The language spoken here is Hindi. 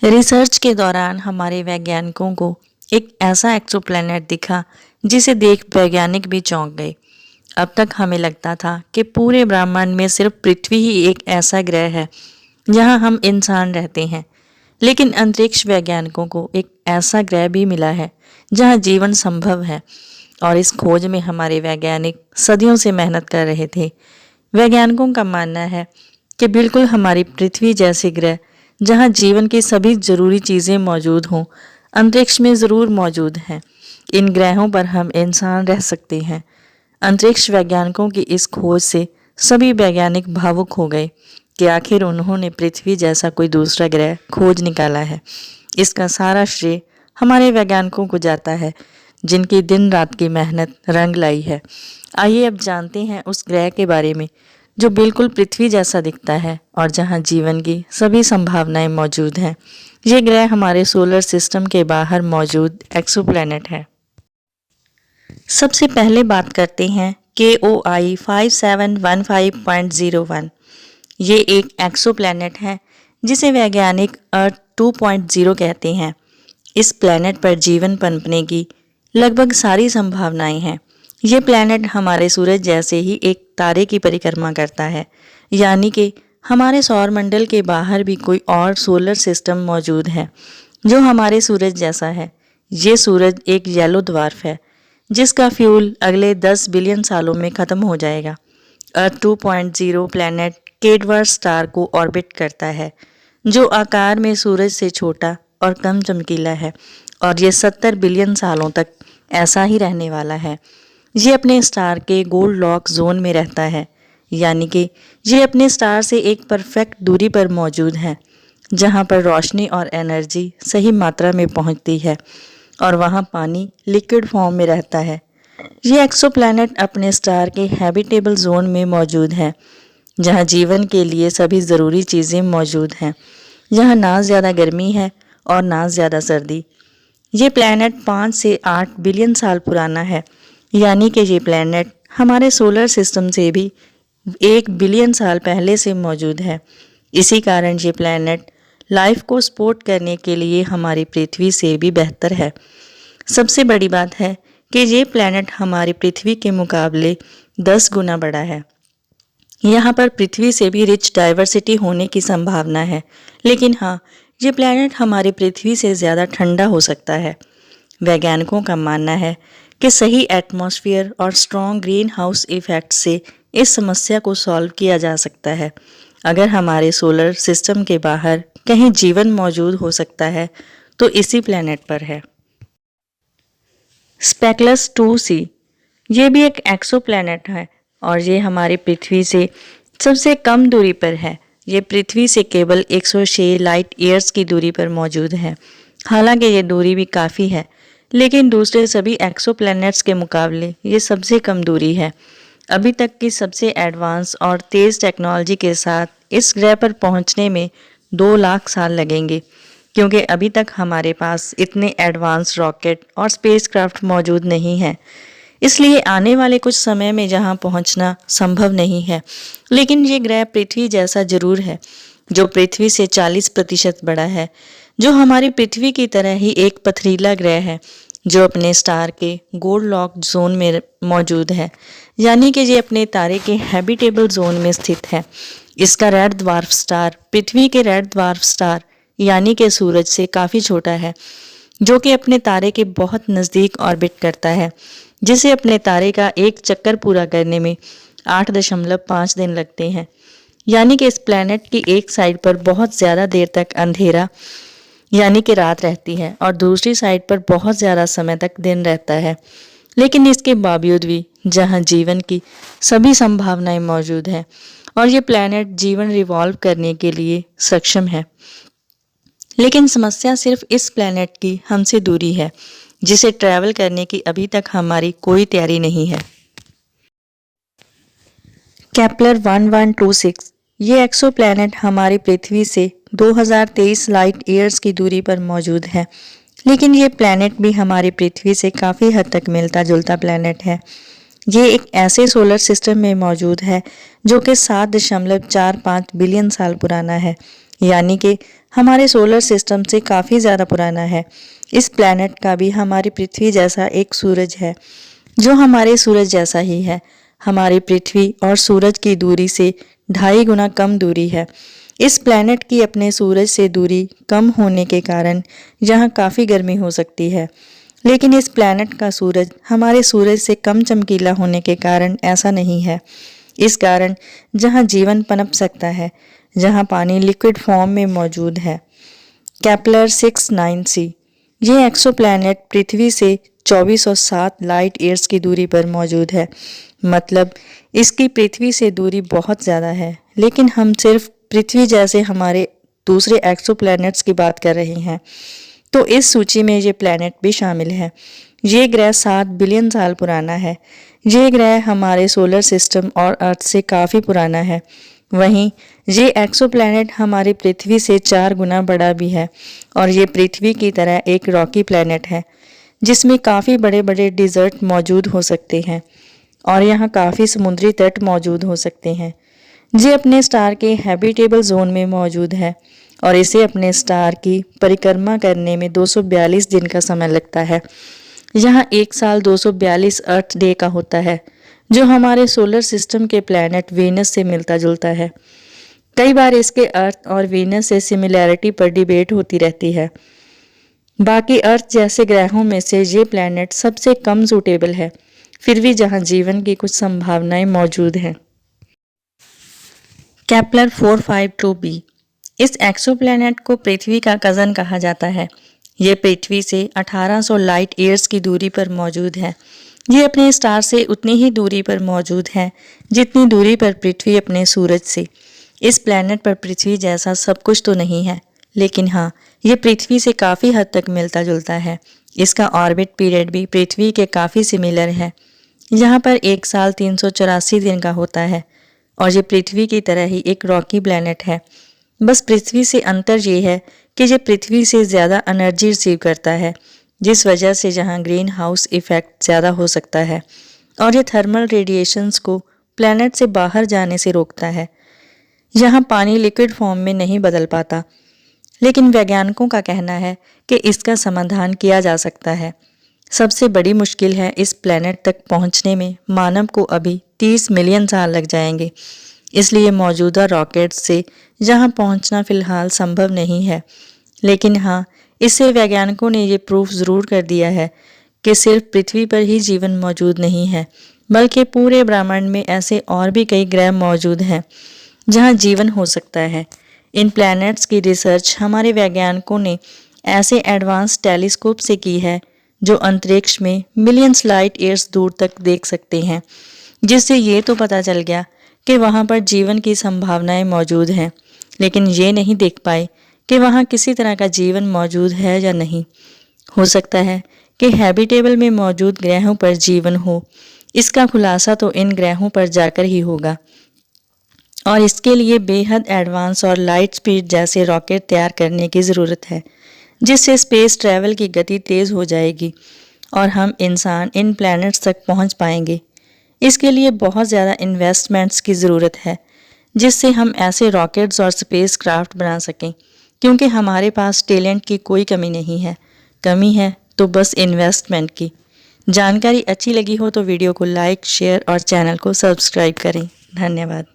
रिसर्च के दौरान हमारे वैज्ञानिकों को एक ऐसा एक्सोप्लैनेट दिखा जिसे देख वैज्ञानिक भी चौंक गए। अब तक हमें लगता था कि पूरे ब्रह्मांड में सिर्फ पृथ्वी ही एक ऐसा ग्रह है जहां हम इंसान रहते हैं, लेकिन अंतरिक्ष वैज्ञानिकों को एक ऐसा ग्रह भी मिला है जहां जीवन संभव है। और इस खोज में हमारे वैज्ञानिक सदियों से मेहनत कर रहे थे। वैज्ञानिकों का मानना है कि बिल्कुल हमारी पृथ्वी जैसे ग्रह जहां जीवन की सभी जरूरी चीजें मौजूद हों, अंतरिक्ष में जरूर मौजूद हैं। इन ग्रहों पर हम इंसान रह सकते हैं। अंतरिक्ष वैज्ञानिकों की इस खोज से सभी वैज्ञानिक भावुक हो गए कि आखिर उन्होंने पृथ्वी जैसा कोई दूसरा ग्रह खोज निकाला है। इसका सारा श्रेय हमारे वैज्ञानिकों को जाता है जिनकी दिन रात की मेहनत रंग लाई है। आइए अब जानते हैं उस ग्रह के बारे में जो बिल्कुल पृथ्वी जैसा दिखता है और जहां जीवन की सभी संभावनाएं मौजूद हैं। ये ग्रह हमारे सोलर सिस्टम के बाहर मौजूद एक्सोप्लैनेट है। सबसे पहले बात करते हैं KOI 5715.01। ये एक एक्सोप्लैनेट है जिसे वैज्ञानिक अर्थ 2.0 कहते हैं। इस प्लैनेट पर जीवन पनपने की लगभग सारी संभावनाएं हैं। ये प्लैनेट हमारे सूरज जैसे ही एक तारे की परिक्रमा करता है, यानी कि हमारे सौरमंडल के बाहर भी कोई और सोलर सिस्टम मौजूद है जो हमारे सूरज जैसा है। ये सूरज एक येलो ड्वार्फ है जिसका फ्यूल अगले 10 बिलियन सालों में खत्म हो जाएगा। अर्थ 2.0 प्लैनेट केडवर स्टार को ऑर्बिट करता है जो आकार में सूरज से छोटा और कम चमकीला है, और ये 70 बिलियन सालों तक ऐसा ही रहने वाला है। ये अपने स्टार के गोल्ड लॉक जोन में रहता है, यानी कि ये अपने स्टार से एक परफेक्ट दूरी पर मौजूद है जहाँ पर रोशनी और एनर्जी सही मात्रा में पहुँचती है और वहाँ पानी लिक्विड फॉर्म में रहता है। ये एक्सोप्लैनेट अपने स्टार के हैबिटेबल जोन में मौजूद है जहाँ जीवन के लिए सभी ज़रूरी चीज़ें मौजूद हैं, जहाँ ना ज़्यादा गर्मी है और ना ज़्यादा सर्दी। ये प्लैनेट 5 से 8 बिलियन साल पुराना है, यानी कि ये प्लैनेट हमारे सोलर सिस्टम से भी 1 बिलियन साल पहले से मौजूद है। इसी कारण ये प्लैनेट लाइफ को सपोर्ट करने के लिए हमारी पृथ्वी से भी बेहतर है। सबसे बड़ी बात है कि ये प्लैनेट हमारी पृथ्वी के मुकाबले 10 गुना बड़ा है। यहाँ पर पृथ्वी से भी रिच डाइवर्सिटी होने की संभावना है, लेकिन हाँ, ये प्लैनेट हमारी पृथ्वी से ज़्यादा ठंडा हो सकता है। वैज्ञानिकों का मानना है कि सही एटमॉस्फेयर और स्ट्रॉन्ग ग्रीन हाउस इफेक्ट से इस समस्या को सॉल्व किया जा सकता है। अगर हमारे सोलर सिस्टम के बाहर कहीं जीवन मौजूद हो सकता है तो इसी प्लैनेट पर है। स्पेकलस 2c ये भी एक एक्सोप्लैनेट है और ये हमारी पृथ्वी से सबसे कम दूरी पर है। ये पृथ्वी से केवल 106 लाइट ईयर्स की दूरी पर मौजूद है। हालांकि ये दूरी भी काफ़ी है, लेकिन दूसरे सभी एक्सोप्लैनेट्स के मुकाबले ये सबसे कम दूरी है। अभी तक की सबसे एडवांस और तेज़ टेक्नोलॉजी के साथ इस ग्रह पर पहुंचने में 2 लाख साल लगेंगे, क्योंकि अभी तक हमारे पास इतने एडवांस रॉकेट और स्पेसक्राफ्ट मौजूद नहीं हैं। इसलिए आने वाले कुछ समय में जहां पहुंचना संभव नहीं है। लेकिन ये ग्रह पृथ्वी जैसा जरूर है, जो पृथ्वी से 40% बड़ा है, जो हमारी पृथ्वी की तरह ही एक पथरीला ग्रह है जो अपने स्टार के गोल्ड लॉक जोन में मौजूद है, यानी कि ये अपने तारे के हैबिटेबल जोन में स्थित है। इसका रेड ड्वार्फ स्टार पृथ्वी के रेड ड्वार्फ स्टार यानी कि सूरज से काफ़ी छोटा है, जो कि अपने तारे के बहुत नज़दीक ऑर्बिट करता है, जिसे अपने तारे का एक चक्कर पूरा करने में 8.5 दिन लगते हैं। यानी कि इस प्लैनेट की एक साइड पर बहुत ज़्यादा देर तक अंधेरा यानी कि रात रहती है और दूसरी साइड पर बहुत ज़्यादा समय तक दिन रहता है। लेकिन इसके बावजूद भी जहां जीवन की सभी संभावनाएं मौजूद हैं और ये प्लैनेट जीवन रिवॉल्व करने के लिए सक्षम है। लेकिन समस्या सिर्फ इस प्लैनेट की हमसे दूरी है, जिसे ट्रैवल करने की अभी तक हमारी कोई तैयारी नहीं है। केपलर 1126 ये एक्सोप्लैनेट हमारी पृथ्वी से 2023 लाइट ईयर्स की दूरी पर मौजूद है, लेकिन ये प्लैनेट भी हमारी पृथ्वी से काफ़ी हद तक मिलता जुलता प्लैनेट है। ये एक ऐसे सोलर सिस्टम में मौजूद है जो कि 7.45 बिलियन साल पुराना है, यानी कि हमारे सोलर सिस्टम से काफ़ी ज़्यादा पुराना है। इस प्लैनेट का भी हमारी पृथ्वी जैसा एक सूरज है जो हमारे सूरज जैसा ही है। हमारी पृथ्वी और सूरज की दूरी से 2.5 गुना कम दूरी है। इस प्लैनेट की अपने सूरज से दूरी कम होने के कारण यहाँ काफ़ी गर्मी हो सकती है, लेकिन इस प्लैनेट का सूरज हमारे सूरज से कम चमकीला होने के कारण ऐसा नहीं है। इस कारण जहाँ जीवन पनप सकता है, जहाँ पानी लिक्विड फॉर्म में मौजूद है। केपलर 6-9c ये एक्सोप्लैनेट पृथ्वी से 2407 लाइट ईयर्स की दूरी पर मौजूद है। मतलब इसकी पृथ्वी से दूरी बहुत ज़्यादा है, लेकिन हम सिर्फ पृथ्वी जैसे हमारे दूसरे एक्सोप्लैनेट्स की बात कर रहे हैं। तो इस सूची में ये प्लैनेट भी शामिल है। ये ग्रह 7 बिलियन साल पुराना है। ये ग्रह हमारे सोलर सिस्टम और अर्थ से काफ़ी पुराना है। वहीं ये एक्सोप्लैनेट हमारी पृथ्वी से 4 गुना बड़ा भी है और ये पृथ्वी की तरह एक रॉकी प्लैनेट है जिसमें काफ़ी बड़े बड़े डिज़र्ट मौजूद हो सकते हैं और यहाँ काफ़ी समुद्री तट मौजूद हो सकते हैं। ये अपने स्टार के हैबिटेबल जोन में मौजूद है और इसे अपने स्टार की परिक्रमा करने में 242 दिन का समय लगता है। यहाँ एक साल 242 अर्थ डे का होता है, जो हमारे सोलर सिस्टम के प्लैनेट वीनस से मिलता जुलता है। कई बार इसके अर्थ और वीनस से सिमिलैरिटी पर डिबेट होती रहती है। बाकी अर्थ जैसे ग्रहों में से ये प्लैनेट सबसे कम सूटेबल है, फिर भी जहाँ जीवन की कुछ संभावनाएं मौजूद हैं। केपलर 452b इस एक्सोप्लैनेट को पृथ्वी का कज़न कहा जाता है। ये पृथ्वी से 1800 लाइट ईयर्स की दूरी पर मौजूद है। ये अपने स्टार से उतनी ही दूरी पर मौजूद है जितनी दूरी पर पृथ्वी अपने सूरज से। इस प्लैनेट पर पृथ्वी जैसा सब कुछ तो नहीं है, लेकिन हाँ, ये पृथ्वी से काफ़ी हद तक मिलता जुलता है। इसका ऑर्बिट पीरियड भी पृथ्वी के काफ़ी सिमिलर है। यहाँ पर एक साल 384 दिन का होता है और ये पृथ्वी की तरह ही एक रॉकी प्लैनेट है। बस पृथ्वी से अंतर ये है कि ये पृथ्वी से ज़्यादा एनर्जी रिसीव करता है, जिस वजह से यहाँ ग्रीन हाउस इफ़ेक्ट ज़्यादा हो सकता है और ये थर्मल रेडिएशंस को प्लैनेट से बाहर जाने से रोकता है। यहाँ पानी लिक्विड फॉर्म में नहीं बदल पाता, लेकिन वैज्ञानिकों का कहना है कि इसका समाधान किया जा सकता है। सबसे बड़ी मुश्किल है इस प्लैनेट तक पहुँचने में मानव को अभी 30 मिलियन साल लग जाएंगे। इसलिए मौजूदा रॉकेट से यहाँ पहुँचना फ़िलहाल संभव नहीं है। लेकिन हाँ, इससे वैज्ञानिकों ने ये प्रूफ ज़रूर कर दिया है कि सिर्फ पृथ्वी पर ही जीवन मौजूद नहीं है, बल्कि पूरे ब्रह्मांड में ऐसे और भी कई ग्रह मौजूद हैं जहाँ जीवन हो सकता है। इन प्लैनेट्स की रिसर्च हमारे वैज्ञानिकों ने ऐसे एडवांस टेलीस्कोप से की है जो अंतरिक्ष में मिलियंस लाइट ईयर्स दूर तक देख सकते हैं, जिससे ये तो पता चल गया कि वहाँ पर जीवन की संभावनाएं मौजूद हैं, लेकिन ये नहीं देख पाए कि वहाँ किसी तरह का जीवन मौजूद है या नहीं। हो सकता है कि हैबिटेबल में मौजूद ग्रहों पर जीवन हो। इसका खुलासा तो इन ग्रहों पर जाकर ही होगा और इसके लिए बेहद एडवांस और लाइट स्पीड जैसे रॉकेट तैयार करने की ज़रूरत है, जिससे स्पेस ट्रैवल की गति तेज़ हो जाएगी और हम इंसान इन प्लैनेट्स तक पहुंच पाएंगे। इसके लिए बहुत ज़्यादा इन्वेस्टमेंट्स की ज़रूरत है, जिससे हम ऐसे रॉकेट्स और स्पेस क्राफ्ट बना सकें, क्योंकि हमारे पास टैलेंट की कोई कमी नहीं है। कमी है तो बस इन्वेस्टमेंट की। जानकारी अच्छी लगी हो तो वीडियो को लाइक, शेयर और चैनल को सब्सक्राइब करें। धन्यवाद।